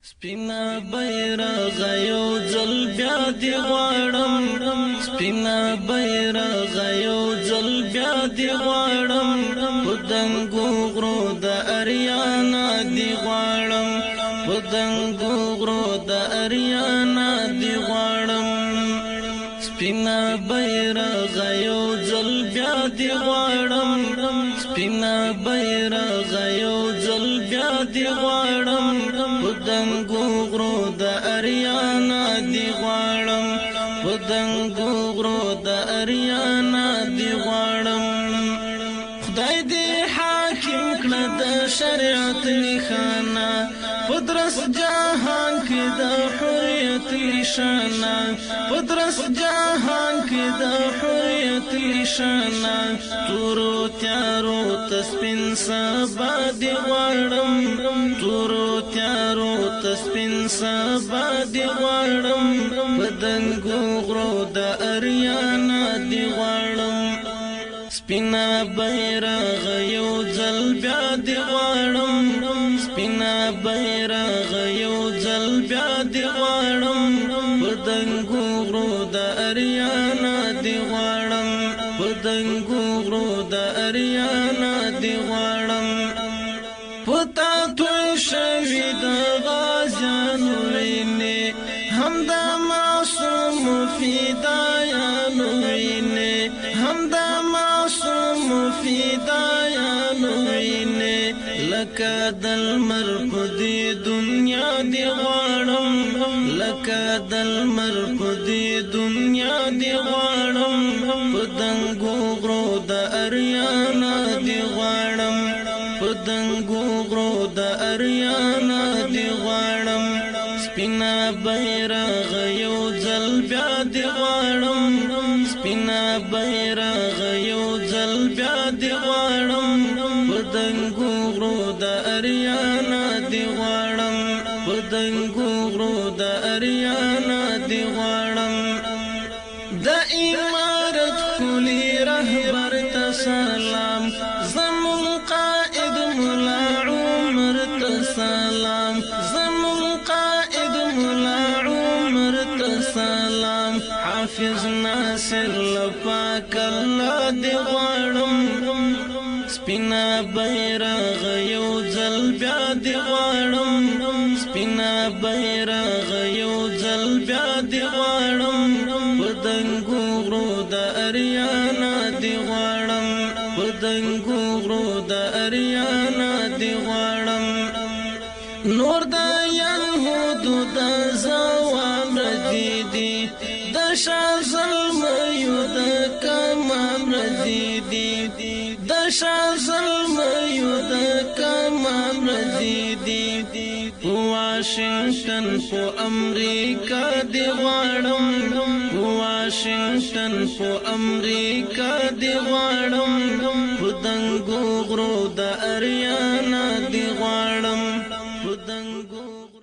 سپینا بیرغ یو ځل بیا دی غواړم سپینا بیرغ یو ځل بیا دی غواړم پدنګو غرو د اریانا دی غواړم پدنګو غرو د اریانا دی غواړم سپینا بیرغ یو ځل بیا دی غواړم سپینا بیرغ یو ځل بیا دی غواړم پدنګو غرو د اریانا دی غواړم پدنګو غرو د اریانا دی غواړم خدای دې حاکم کړه د شریعت نښانه پدرس جهان کې د حریت نشانه پدرس جهان کې د حریت نشانه تورو تیارو تسپین سبا دی غواړم تورو تیارو تسپین سبا دی غواړم پدنګو غرو د اریانا دی غواړم سپینا بیرغ یو ځل بیا دی غواړم سپینا بیرغ یو ځل بیا دی غواړم پدنګو غرو د اریانا دی غواړم پدنګو غرو د اریانا دی غواړم پتا توی شوی د غازیانو وینې هم د معصوم فدایانو وینې هم د معصوم فدایانو وینې لکه د لمر په دې دنیا دی غواړم لکه د لمر په دې دنیا دی غواړم پدنګو غرو د اریانا دی غواړم پدنګو غرو د اریانا دی غواړم سپینا بیرغ یو ځل بیا دی غواړم سپینا بیرغ یو ځل بیا دی غواړم پدنګو غرو د اریانا دی غواړم پدنګو غرو د اریانا دی غواړم د امارت کلی رهبر ته سلام زمون قائد مولا عمر ته سلام زمون قائد مولا عمر ته سلام حافظ ناصر لپاک الله دی غواړم سپینا بیرغ یو ځل بیا دی غواړم سپینا بیرغ یو ځل بیا دی غواړم پدنګو غرو د اریانا دی غواړم پدنګو غرو د اریانا دی غواړم نور د یهودو د زوام ردیدي د شاه زلمیو د کمام ردیدي د شاه زلمیو د کمام ردیدي واشنگټن په امریکا دی غواړم واشنگټن په امریکا دی غواړم پدنګو غرو د اریانا